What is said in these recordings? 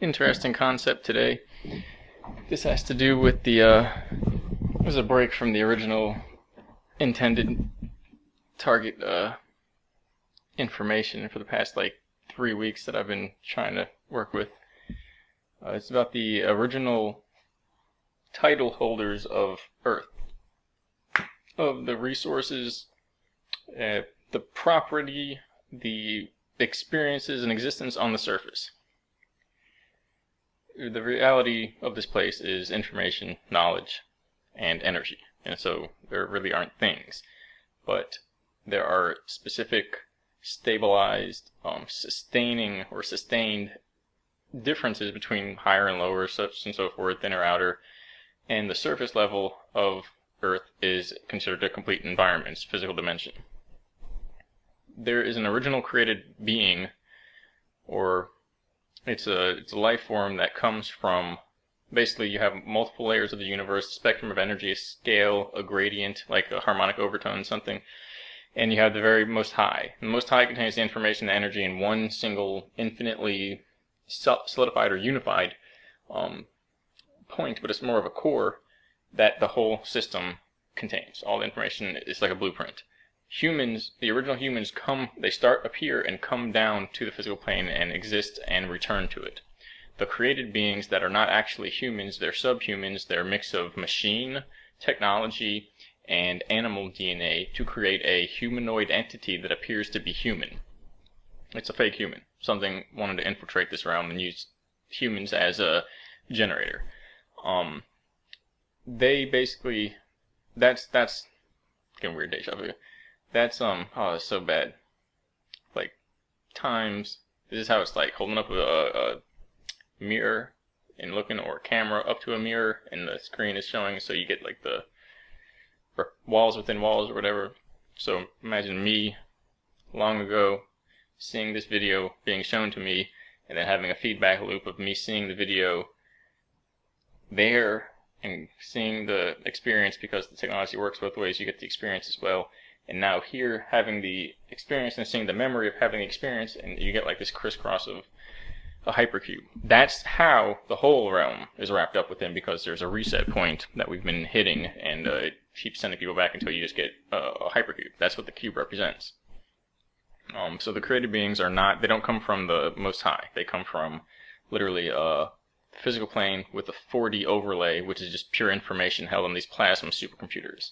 interesting concept today. This has to do with there's a break from the original intended target information for the past like 3 weeks that I've been trying to work with. It's about the original title holders of Earth, of the resources, the property, the experiences and existence on the surface. The reality of this place is information, knowledge, and energy. And so there really aren't things, but there are specific stabilized, sustaining or sustained differences between higher and lower, such and so forth, inner, outer, and the surface level of Earth is considered a complete environment, it's physical dimension. There is an original created being, or it's a life form that comes from, basically you have multiple layers of the universe, a spectrum of energy, a scale, a gradient, like a harmonic overtone, something, and you have the very most high. The most high contains the information and energy in one single, infinitely solidified or unified point, but it's more of a core that the whole system contains. All the information is like a blueprint. Humans, the original humans, they start up here and come down to the physical plane and exist and return to it. The created beings that are not actually humans, they're subhumans, they're a mix of machine, technology, and animal DNA to create a humanoid entity that appears to be human. It's a fake human. Something wanted to infiltrate this realm and use humans as a generator. They basically, that's getting weird deja vu. That's oh, it's so bad. Like times, this is how it's like holding up a mirror and looking, or a camera up to a mirror, and the screen is showing, so you get like the walls within walls or whatever. So imagine me long ago seeing this video being shown to me, and then having a feedback loop of me seeing the video there and seeing the experience, because the technology works both ways. You get the experience as well. And now here, having the experience and seeing the memory of having the experience, and you get like this crisscross of a hypercube. That's how the whole realm is wrapped up within, because there's a reset point that we've been hitting, and it keeps sending people back until you just get a hypercube. That's what the cube represents. So the created beings are not, they don't come from the Most High. They come from literally a physical plane with a 4D overlay, which is just pure information held on these plasma supercomputers.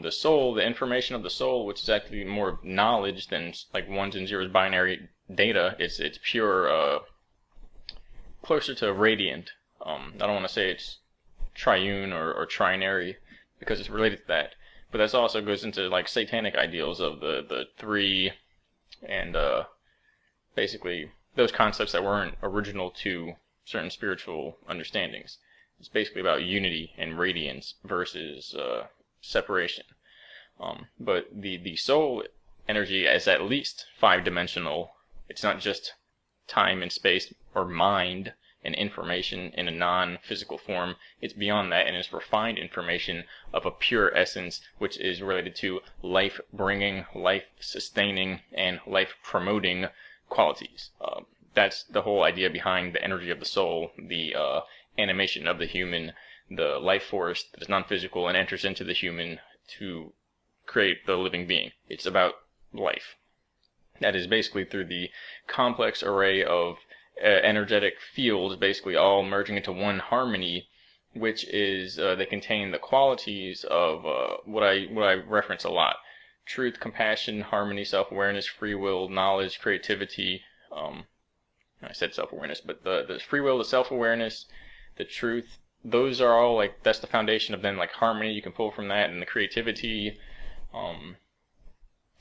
The soul, the information of the soul, which is actually more knowledge than like ones and zeros binary data, it's pure, closer to radiant. I don't want to say it's triune or trinary, because it's related to that. But that also goes into like satanic ideals of the three, and basically those concepts that weren't original to certain spiritual understandings. It's basically about unity and radiance versus separation. But the soul energy is at least 5-dimensional. It's not just time and space or mind and information in a non-physical form. It's beyond that, and it's refined information of a pure essence, which is related to life-bringing, life-sustaining, and life-promoting qualities. That's the whole idea behind the energy of the soul, the animation of the human, the life force that is non-physical and enters into the human to create the living being. It's about life. That is basically through the complex array of energetic fields, basically all merging into one harmony, which is they contain the qualities of what I reference a lot: truth, compassion, harmony, self-awareness, free will, knowledge, creativity. I said self-awareness, but the free will, the self-awareness, the truth, those are all like, that's the foundation of then like harmony. You can pull from that, and the creativity.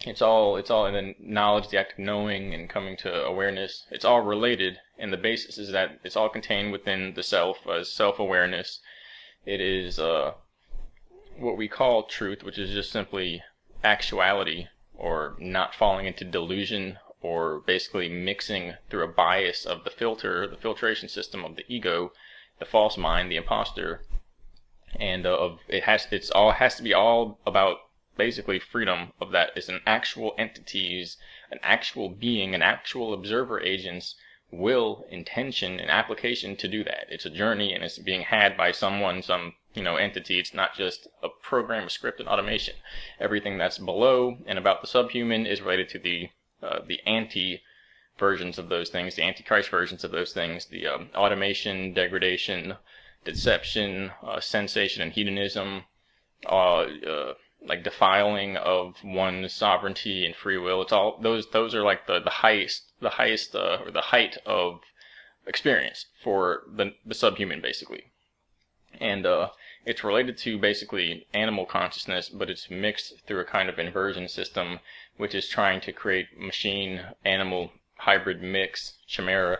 It's all, and then knowledge, the act of knowing and coming to awareness. It's all related, and the basis is that it's all contained within the self as self-awareness. It is what we call truth, which is just simply actuality, or not falling into delusion, or basically mixing through a bias of the filtration system of the ego, the false mind, the imposter, and it has to be all about basically freedom of that. It's an actual entities, an actual being, an actual observer agents will, intention, and application to do that. It's a journey, and it's being had by someone, some entity. It's not just a program, a script, and automation. Everything that's below and about the subhuman is related to the anti versions of those things, the antichrist versions of those things, the automation, degradation, deception, sensation, and hedonism, like defiling of one's sovereignty and free will. It's all those are like the highest or the height of experience for the subhuman, basically. And it's related to basically animal consciousness, but it's mixed through a kind of inversion system, which is trying to create machine animal hybrid mix chimera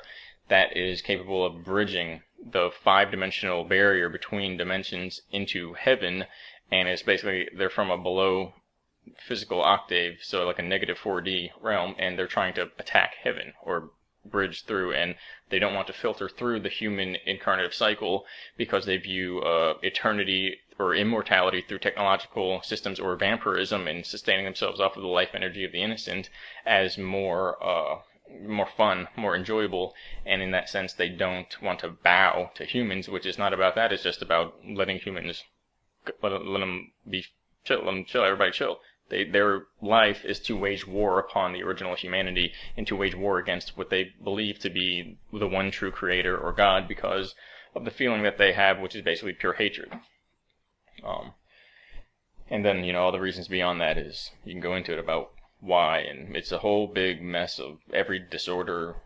that is capable of bridging the 5-dimensional barrier between dimensions into heaven. And it's basically, they're from a below physical octave, so like a negative 4D realm, and they're trying to attack heaven or bridge through, and they don't want to filter through the human incarnative cycle because they view eternity or immortality through technological systems or vampirism and sustaining themselves off of the life energy of the innocent as more fun, more enjoyable. And in that sense, they don't want to bow to humans, which is not about that. It's just about letting humans let them be chill, let them chill, everybody chill. Their life is to wage war upon the original humanity and to wage war against what they believe to be the one true creator or God because of the feeling that they have, which is basically pure hatred. And then, all the reasons beyond that is, you can go into it about why, and it's a whole big mess of every disorder,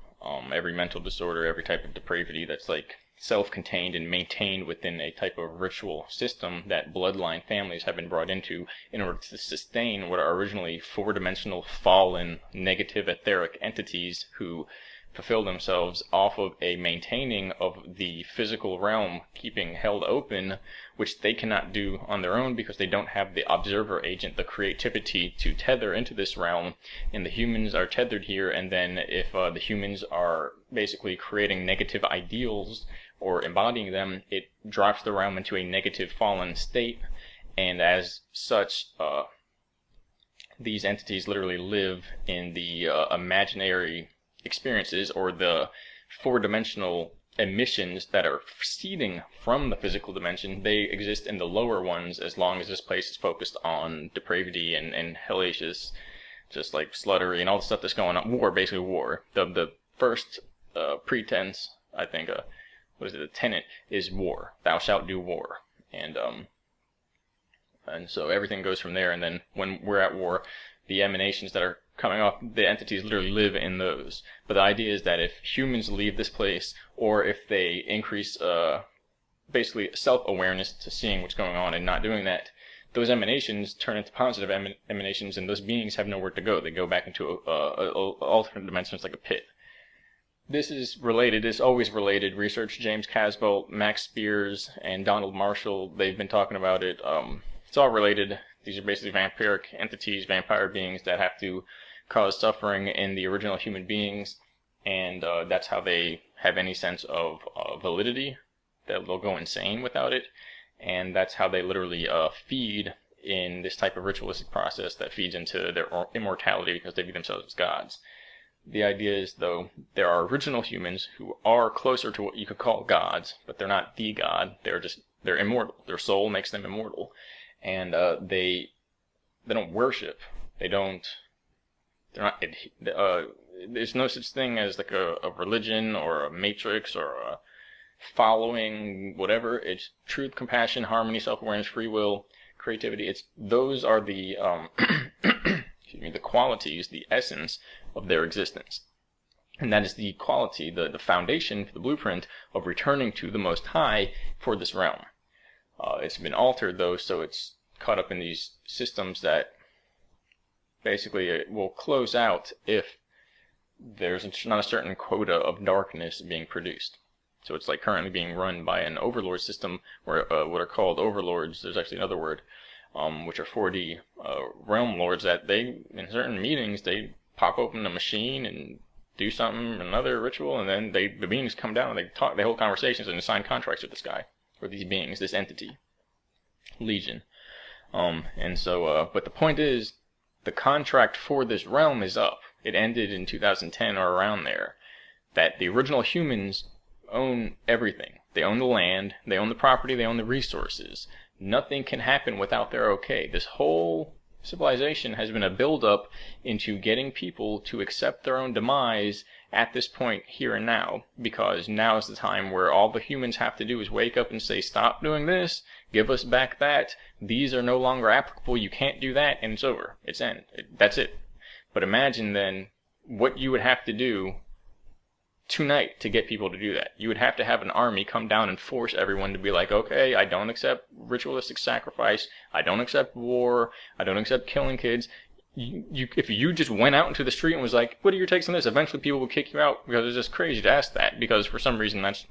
every mental disorder, every type of depravity that's like self-contained and maintained within a type of ritual system that bloodline families have been brought into in order to sustain what are originally 4-dimensional fallen negative etheric entities who fulfill themselves off of a maintaining of the physical realm, keeping held open, which they cannot do on their own because they don't have the observer agent, the creativity to tether into this realm, and the humans are tethered here. And then if the humans are basically creating negative ideals or embodying them, it drops the realm into a negative fallen state, and as such, these entities literally live in the imaginary experiences or the 4-dimensional emissions that are seeding from the physical dimension. They exist in the lower ones as long as this place is focused on depravity and hellacious, just like sluttery and all the stuff that's going on. War, basically war. The first pretense, I think, the tenet is war. Thou shalt do war. And so everything goes from there. And then when we're at war, the emanations that are coming off, the entities literally live in those. But the idea is that if humans leave this place, or if they increase basically self-awareness to seeing what's going on and not doing that, those emanations turn into positive emanations, and those beings have nowhere to go. They go back into alternate dimensions like a pit. This is related, it's always related. Research James Casbolt, Max Spears, and Donald Marshall, they've been talking about it. It's all related. These are basically vampiric entities, vampire beings that have to cause suffering in the original human beings, and that's how they have any sense of validity, that they'll go insane without it, and that's how they literally feed in this type of ritualistic process that feeds into their immortality because they view themselves as gods. The idea is, though, there are original humans who are closer to what you could call gods, but they're not the god. They're immortal. Their soul makes them immortal, and they don't worship. They're not. There's no such thing as like a religion or a matrix or a following whatever. It's truth, compassion, harmony, self-awareness, free will, creativity. Those are the the qualities, the essence of their existence. And that is the quality, the foundation, the blueprint of returning to the Most High for this realm. It's been altered, though, so it's caught up in these systems that basically it will close out if there's not a certain quota of darkness being produced. So it's like currently being run by an overlord system, or what are called overlords. There's actually another word, which are 4D realm lords, that they, in certain meetings, they pop open a machine and do something, another ritual, and then the beings come down and they hold conversations and sign contracts with this guy, or these beings, this entity, Legion. And so, but the point is, the contract for this realm is up. It ended in 2010 or around there. that the original humans own everything. They own the land, they own the property, they own the resources. Nothing can happen without their okay. This whole civilization has been a build-up into getting people to accept their own demise at this point here and now, because now is the time where all the humans have to do is wake up and say, stop doing this, give us back that, these are no longer applicable, you can't do that, and it's over. It's end. That's it. But imagine then what you would have to do tonight to get people to do that. You would have to have an army come down and force everyone to be like, okay, I don't accept ritualistic sacrifice, I don't accept war, I don't accept killing kids. If you just went out into the street and was like, what are your takes on this? Eventually people would kick you out, because it's just crazy to ask that, because for some reason that's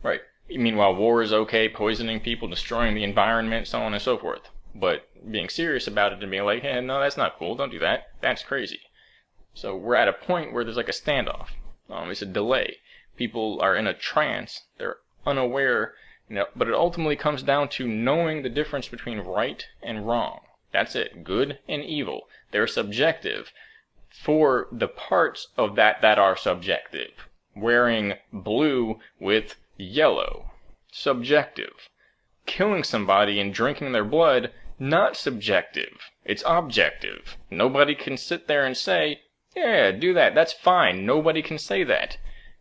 right. Meanwhile, war is okay, poisoning people, destroying the environment, so on and so forth. But being serious about it and being like, hey, no, that's not cool, don't do that, that's crazy. So we're at a point where there's like a standoff. It's a delay. People are in a trance, they're unaware, but it ultimately comes down to knowing the difference between right and wrong. That's it. Good and evil. They're subjective for the parts of that are subjective. Wearing blue with yellow. Subjective. Killing somebody and drinking their blood, not subjective. It's objective. Nobody can sit there and say, yeah, do that. That's fine. Nobody can say that.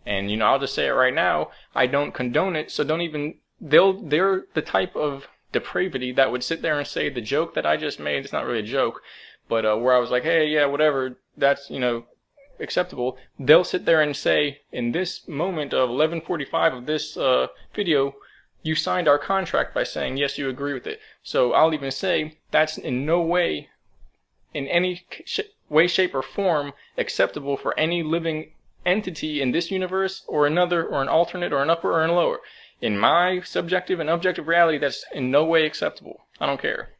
And, I'll just say it right now. I don't condone it, so don't even... They're the type of depravity that would sit there and say the joke that I just made, it's not really a joke, but where I was like, hey, yeah, whatever, that's, acceptable. They'll sit there and say, in this moment of 11:45 of this video, you signed our contract by saying, yes, you agree with it. So I'll even say, that's in no way, in any way, shape, or form acceptable for any living entity in this universe or another, or an alternate, or an upper, or a lower. In my subjective and objective reality, that's in no way acceptable. I don't care.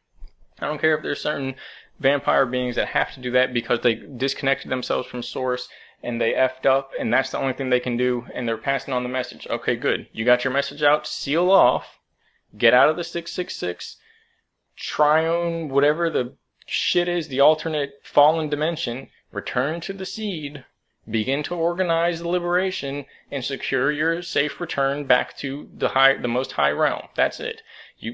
I don't care if there's certain vampire beings that have to do that because they disconnected themselves from source and they effed up and that's the only thing they can do and they're passing on the message. Okay, good. You got your message out, seal off, get out of the 666, triune, whatever the shit is, the alternate fallen dimension, return to the seed, begin to organize the liberation, and secure your safe return back to the most high realm. That's it.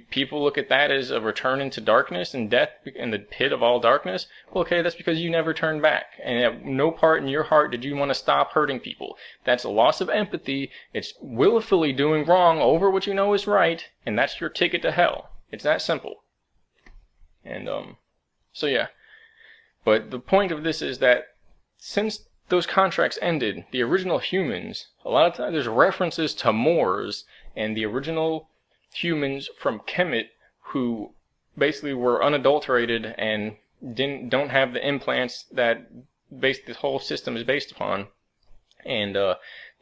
People look at that as a return into darkness and death in the pit of all darkness. Well, okay, that's because you never turned back. And at no part in your heart did you want to stop hurting people. That's a loss of empathy. It's willfully doing wrong over what you know is right, and that's your ticket to hell. It's that simple. And, so yeah. But the point of this is that since those contracts ended, the original humans, a lot of times there's references to Moors and the original humans from Kemet who basically were unadulterated and don't have the implants that the whole system is based upon. And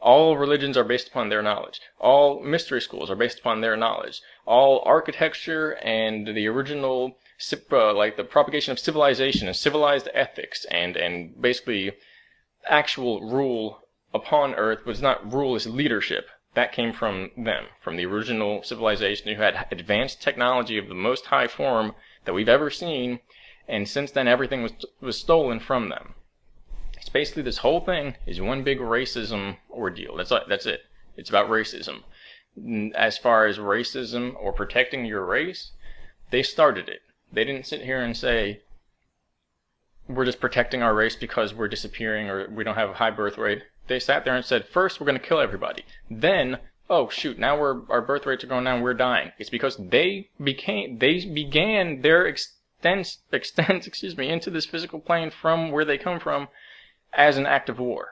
all religions are based upon their knowledge. All mystery schools are based upon their knowledge. All architecture and the original, like the propagation of civilization and civilized ethics and basically actual rule upon Earth was not rule, as leadership. That came from them, from the original civilization who had advanced technology of the most high form that we've ever seen, and since then everything was stolen from them. It's basically this whole thing is one big racism ordeal. That's it. It's about racism. As far as racism or protecting your race, they started it. They didn't sit here and say, we're just protecting our race because we're disappearing or we don't have a high birth rate. They sat there and said, first we're going to kill everybody. Then, oh shoot, now our birth rates are going down, we're dying. It's because they began their extents into this physical plane from where they come from as an act of war.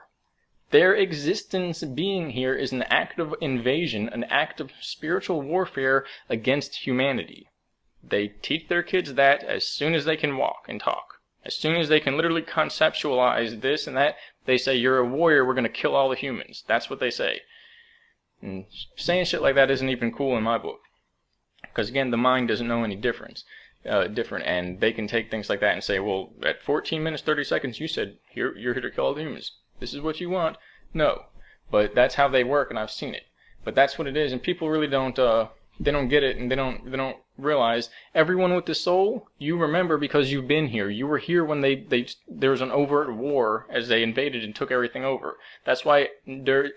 Their existence being here is an act of invasion, an act of spiritual warfare against humanity. They teach their kids that as soon as they can walk and talk. As soon as they can literally conceptualize this and that, they say, you're a warrior, we're going to kill all the humans. That's what they say. And saying shit like that isn't even cool in my book. Because again, the mind doesn't know any different. And they can take things like that and say, well, at 14 minutes, 30 seconds, you said, you're here to kill all the humans. This is what you want. No. But that's how they work, and I've seen it. But that's what it is, and people really don't they don't get it, and they don't realize everyone with the soul, you remember because you've been here. You were here when there was an overt war as they invaded and took everything over. That's why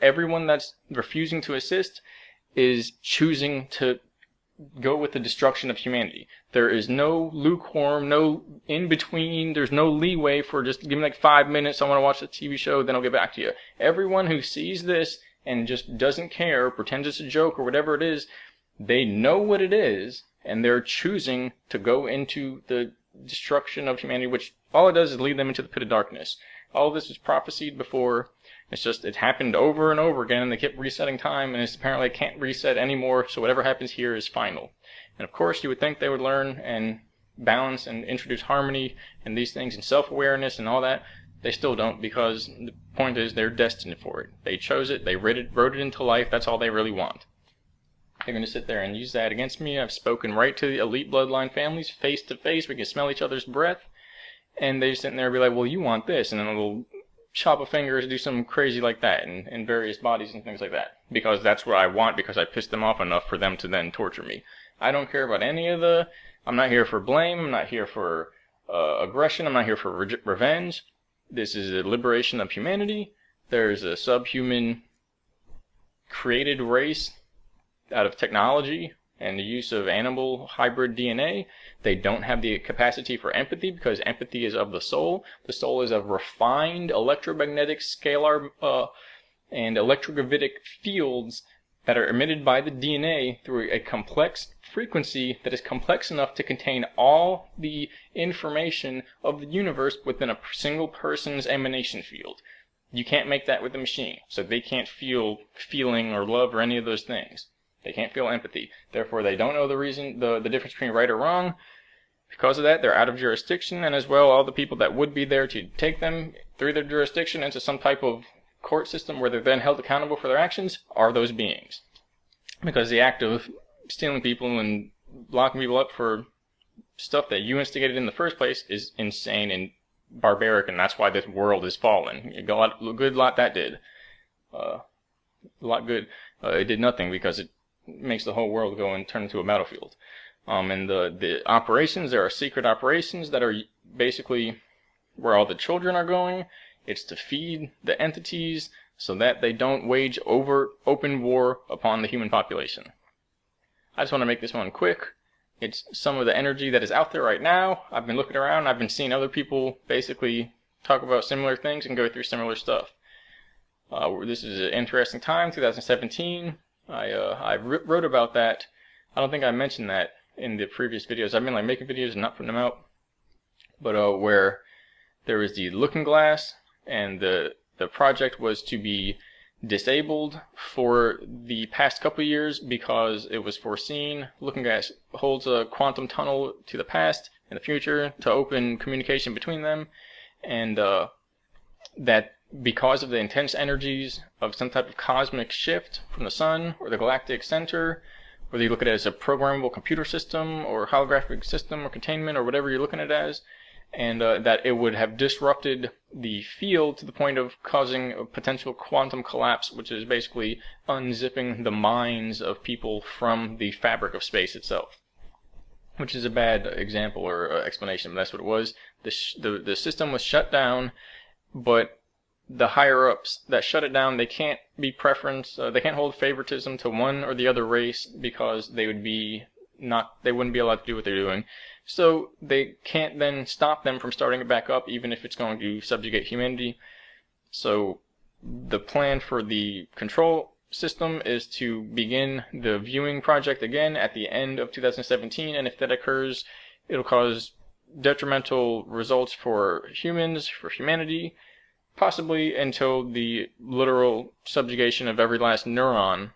everyone that's refusing to assist is choosing to go with the destruction of humanity. There is no lukewarm, no in between. There's no leeway for just give me like 5 minutes. I want to watch the TV show, then I'll get back to you. Everyone who sees this and just doesn't care, pretends it's a joke or whatever it is, they know what it is, and they're choosing to go into the destruction of humanity, which all it does is lead them into the pit of darkness. All of this was prophesied before. It's just, it happened over and over again, and they kept resetting time, and it's apparently can't reset anymore, so whatever happens here is final. And of course, you would think they would learn and balance and introduce harmony and these things and self-awareness and all that. They still don't, because the point is they're destined for it. They chose it, they wrote it into life, that's all they really want. They're going to sit there and use that against me. I've spoken right to the elite bloodline families, face to face. We can smell each other's breath. And they sit there and be like, well, you want this. And then they'll chop a finger, do something crazy like that in various bodies and things like that. Because that's what I want, because I pissed them off enough for them to then torture me. I don't care about any of the... I'm not here for blame. I'm not here for aggression. I'm not here for revenge. This is a liberation of humanity. There's a subhuman created race out of technology and the use of animal hybrid DNA. They don't have the capacity for empathy, because empathy is of the soul. The soul is of refined electromagnetic, scalar, and electrogravitic fields that are emitted by the DNA through a complex frequency that is complex enough to contain all the information of the universe within a single person's emanation field. You can't make that with a machine, so they can't feel feeling or love or any of those things. They can't feel empathy. Therefore, they don't know the reason, the difference between right or wrong. Because of that, they're out of jurisdiction, and as well, all the people that would be there to take them through their jurisdiction into some type of court system where they're then held accountable for their actions are those beings. Because the act of stealing people and locking people up for stuff that you instigated in the first place is insane and barbaric, and that's why this world is fallen. A good lot that did. A lot good. It did nothing because it makes the whole world go and turn into a battlefield. And the operations, there are secret operations that are basically where all the children are going. It's to feed the entities so that they don't wage open war upon the human population. I just want to make this one quick. It's some of the energy that is out there right now. I've been looking around. I've been seeing other people basically talk about similar things and go through similar stuff. This is an interesting time, 2017. I wrote about that. I don't think I mentioned that in the previous videos. I've been like making videos and not putting them out. But where there was the looking glass, and the project was to be disabled for the past couple of years because it was foreseen. Looking glass holds a quantum tunnel to the past and the future to open communication between them, and that because of the intense energies of some type of cosmic shift from the sun or the galactic center, whether you look at it as a programmable computer system or holographic system or containment or whatever you're looking at it as, and that it would have disrupted the field to the point of causing a potential quantum collapse, which is basically unzipping the minds of people from the fabric of space itself. Which is a bad example or explanation, but that's what it was. The system was shut down, but the higher-ups that shut it down, they can't be they can't hold favoritism to one or the other race, because they wouldn't be allowed to do what they're doing. So they can't then stop them from starting it back up, even if it's going to subjugate humanity. So the plan for the control system is to begin the viewing project again at the end of 2017, and if that occurs, it'll cause detrimental results for humans, for humanity, possibly until the literal subjugation of every last neuron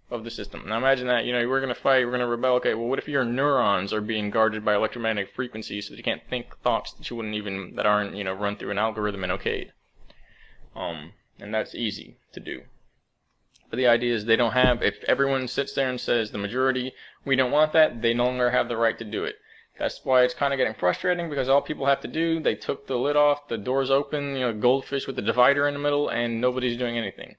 of the system. Now imagine that, we're going to fight, we're going to rebel. Okay, well, what if your neurons are being guarded by electromagnetic frequencies so that you can't think thoughts that aren't, run through an algorithm and okayed? And that's easy to do. But the idea is if everyone sits there and says, the majority, we don't want that, they no longer have the right to do it. That's why it's kind of getting frustrating, because all people have to do, they took the lid off, the door's open, goldfish with the divider in the middle, and nobody's doing anything.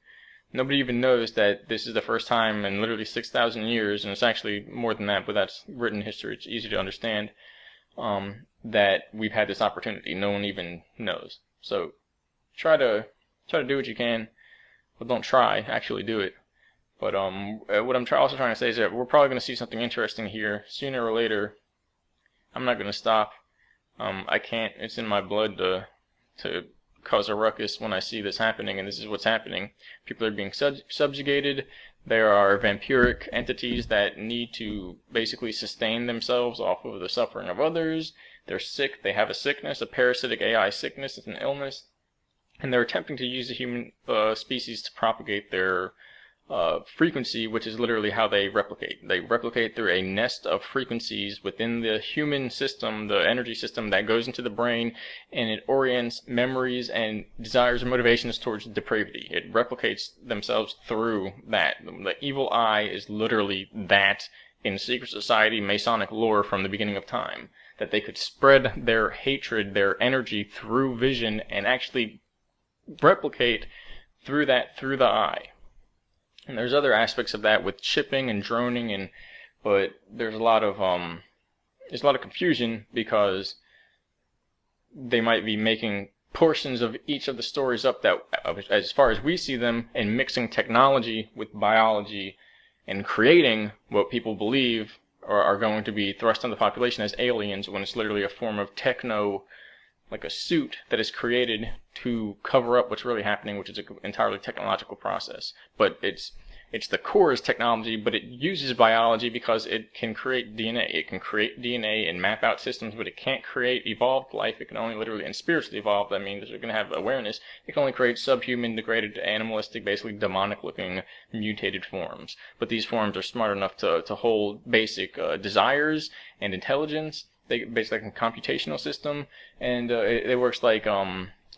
Nobody even knows that this is the first time in literally 6,000 years, and it's actually more than that, but that's written history, it's easy to understand, that we've had this opportunity. No one even knows. So try to do what you can. Well, don't try, actually do it. But what I'm also trying to say is that we're probably going to see something interesting here sooner or later. I'm not going to stop. I can't. It's in my blood to cause a ruckus when I see this happening, and this is what's happening. People are being subjugated. There are vampiric entities that need to basically sustain themselves off of the suffering of others. They're sick. They have a sickness, a parasitic AI sickness. It's an illness. And they're attempting to use the human species to propagate their frequency, which is literally how they replicate. They replicate through a nest of frequencies within the human system, the energy system that goes into the brain, and it orients memories and desires and motivations towards depravity. It replicates themselves through that. The evil eye is literally that in secret society Masonic lore from the beginning of time. That they could spread their hatred, their energy through vision and actually replicate through the eye. And there's other aspects of that with chipping and droning, but there's a lot of confusion because they might be making portions of each of the stories up that, as far as we see them, and mixing technology with biology and creating what people believe are going to be thrust on the population as aliens, when it's literally a form of techno, like a suit that is created to cover up what's really happening, which is an entirely technological process. But it's the core is technology, but it uses biology because it can create DNA. It can create DNA and map out systems, but it can't create evolved life. It can only literally, and spiritually evolved, that means it's going to have awareness. It can only create subhuman, degraded, animalistic, basically demonic-looking, mutated forms. But these forms are smart enough to hold basic desires and intelligence. They basically like a computational system, and it works like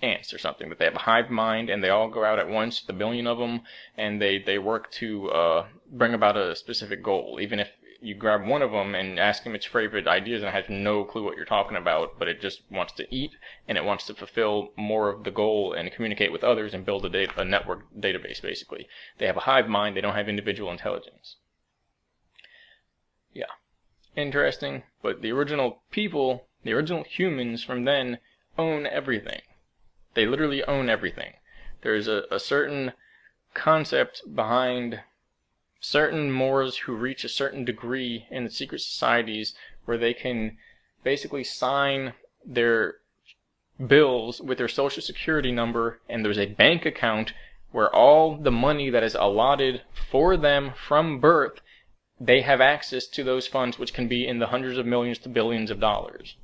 ants or something. That they have a hive-mind, and they all go out at once, the billion of them, and they work to bring about a specific goal. Even if you grab one of them and ask them its favorite ideas, and it has no clue what you're talking about, but it just wants to eat, and it wants to fulfill more of the goal and communicate with others and build a network database, basically. They have a hive-mind. They don't have individual intelligence. Yeah. Interesting, but the original people, the original humans from then, own everything. They literally own everything. There's a certain concept behind certain Moors who reach a certain degree in the secret societies where they can basically sign their bills with their social security number, and there's a bank account where all the money that is allotted for them from birth, they have access to those funds, which can be in the hundreds of millions to billions of dollars.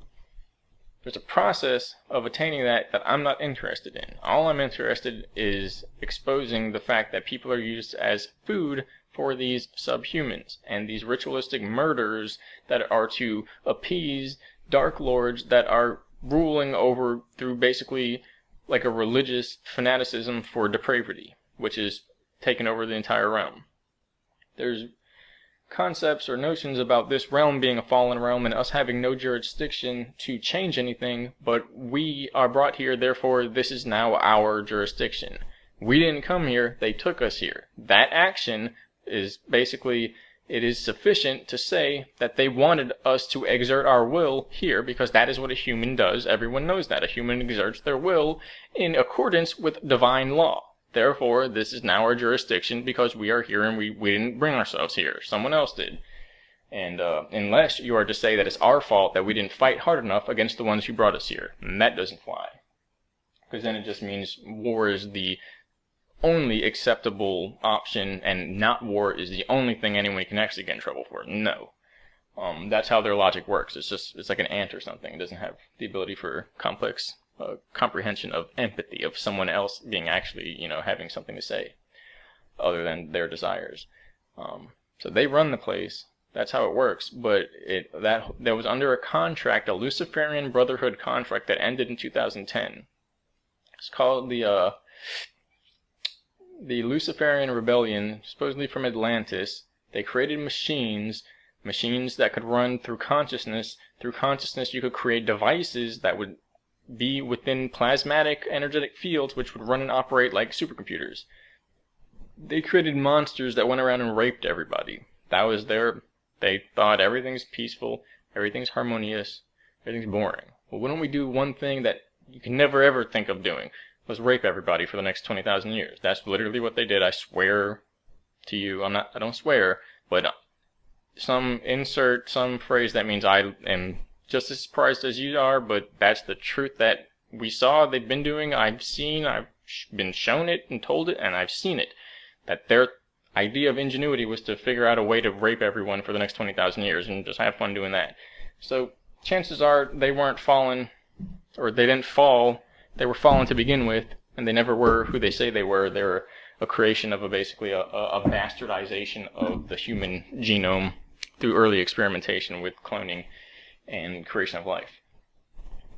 There's a process of attaining that I'm not interested in. All I'm interested is exposing the fact that people are used as food for these subhumans and these ritualistic murders that are to appease dark lords that are ruling over through basically like a religious fanaticism for depravity, which is taken over the entire realm. There's concepts or notions about this realm being a fallen realm and us having no jurisdiction to change anything, but we are brought here, therefore this is now our jurisdiction. We didn't come here, they took us here. That action is basically, it is sufficient to say that they wanted us to exert our will here, because that is what a human does. Everyone knows that. A human exerts their will in accordance with divine law. Therefore, this is now our jurisdiction because we are here and we didn't bring ourselves here. Someone else did. And unless you are to say that it's our fault that we didn't fight hard enough against the ones who brought us here. And that doesn't fly. Because then it just means war is the only acceptable option, and not war is the only thing anyone can actually get in trouble for. No. That's how their logic works. It's like an ant or something. It doesn't have the ability for complex comprehension of empathy, of someone else being actually, having something to say other than their desires. So they run the place. That's how it works. But that was under a contract, a Luciferian Brotherhood contract that ended in 2010. It's called the Luciferian Rebellion, supposedly from Atlantis. They created machines that could run through consciousness. Through consciousness, you could create devices that would be within plasmatic energetic fields, which would run and operate like supercomputers. they created monsters that went around and raped everybody. That was they thought everything's peaceful, everything's harmonious, everything's boring. Well, why don't we do one thing that you can never ever think of doing? Was rape everybody for the next 20,000 years. That's literally what they did. I swear to you, I don't swear, but insert some phrase that means I am just as surprised as you are, but that's the truth that we saw they've been doing. I've been shown it and told it, and I've seen it. That their idea of ingenuity was to figure out a way to rape everyone for the next 20,000 years and just have fun doing that. So chances are they weren't fallen, or they didn't fall. They were fallen to begin with, and they never were who they say they were. They were a creation of basically a bastardization of the human genome through early experimentation with cloning and creation of life.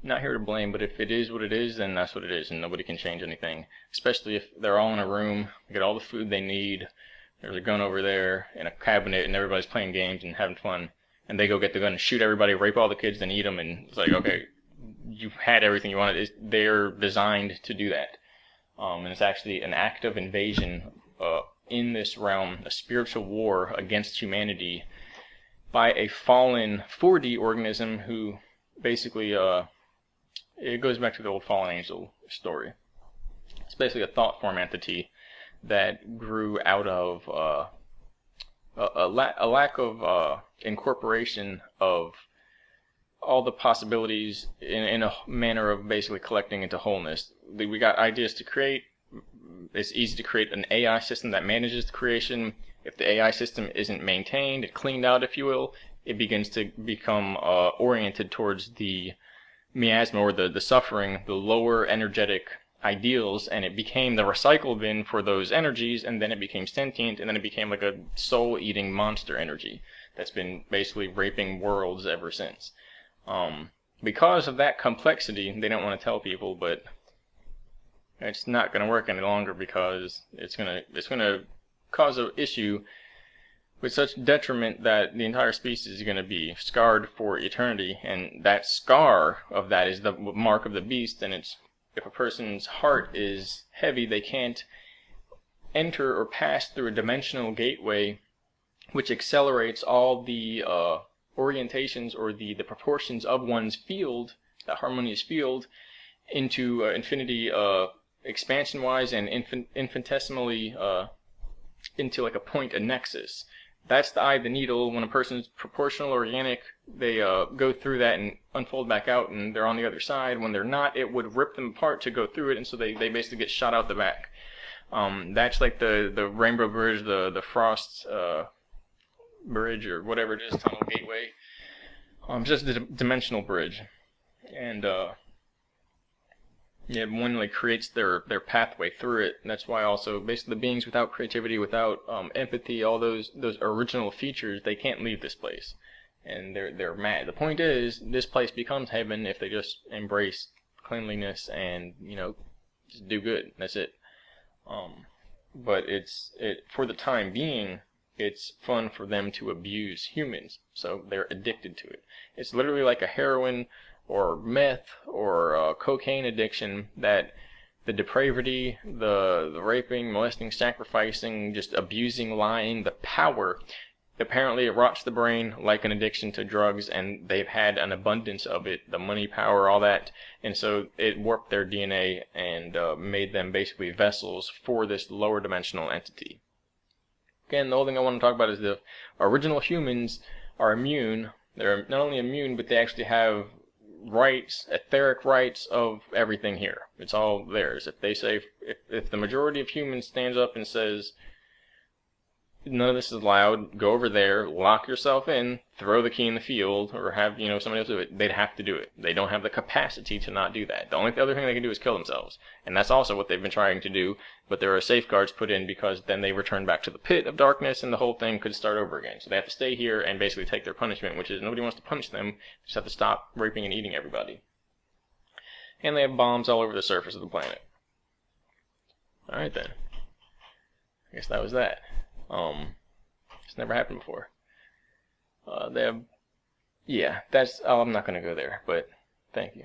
Not here to blame, but if it is what it is, then that's what it is, and nobody can change anything. Especially if they're all in a room, get all the food they need, there's a gun over there, and a cabinet, and everybody's playing games and having fun, and they go get the gun and shoot everybody, rape all the kids, then eat them, and it's like, okay, you had everything you wanted. They're designed to do that. And it's actually an act of invasion in this realm, a spiritual war against humanity by a fallen 4D organism who basically, it goes back to the old fallen angel story. It's basically a thought form entity that grew out of a lack of incorporation of all the possibilities in a manner of basically collecting into wholeness. We got ideas to create. It's easy to create an AI system that manages the creation. If the AI system isn't maintained, cleaned out, if you will, it begins to become oriented towards the miasma, or the suffering, the lower energetic ideals, and it became the recycle bin for those energies, and then it became sentient, and then it became like a soul-eating monster energy that's been basically raping worlds ever since. Because of that complexity, they don't want to tell people, but it's not going to work any longer, because it's going to cause an issue with such detriment that the entire species is going to be scarred for eternity, and that scar of that is the mark of the beast. And it's, if a person's heart is heavy, they can't enter or pass through a dimensional gateway which accelerates all the orientations or the proportions of one's field, that harmonious field, into infinity expansion-wise, and infinitesimally into like a point, a nexus. That's the eye of the needle. When a person's proportional, organic, they go through that and unfold back out, and they're on the other side. When they're not, it would rip them apart to go through it, and so they basically get shot out the back. That's like the Rainbow Bridge, the Frost Bridge, or whatever it is, tunnel gateway. Just a dimensional bridge. And yeah, one like creates their pathway through it. And that's why also basically the beings without creativity, without empathy, all those original features, they can't leave this place, and they're mad. The point is, this place becomes heaven if they just embrace cleanliness and just do good. That's it. But for the time being, it's fun for them to abuse humans, so they're addicted to it. It's literally like a heroin or meth or cocaine addiction, that the depravity, the raping, molesting, sacrificing, just abusing, lying, the power, apparently it rots the brain like an addiction to drugs, and they've had an abundance of it, the money, power, all that, and so it warped their DNA and made them basically vessels for this lower dimensional entity. Again, the whole thing I want to talk about is the original humans are immune. They're not only immune, but they actually have rights, etheric rights of everything here. It's all theirs. If they say, if the majority of humans stands up and says, none of this is allowed, go over there, lock yourself in, throw the key in the field, or have somebody else do it, they'd have to do it. They don't have the capacity to not do that. The only other thing they can do is kill themselves, and that's also what they've been trying to do, but there are safeguards put in, because then they return back to the pit of darkness and the whole thing could start over again. So they have to stay here and basically take their punishment, which is nobody wants to punish them, they just have to stop raping and eating everybody. And they have bombs all over the surface of the planet. Alright then. I guess that was that. It's never happened before. They have, yeah, that's, I'm not going to go there, but thank you.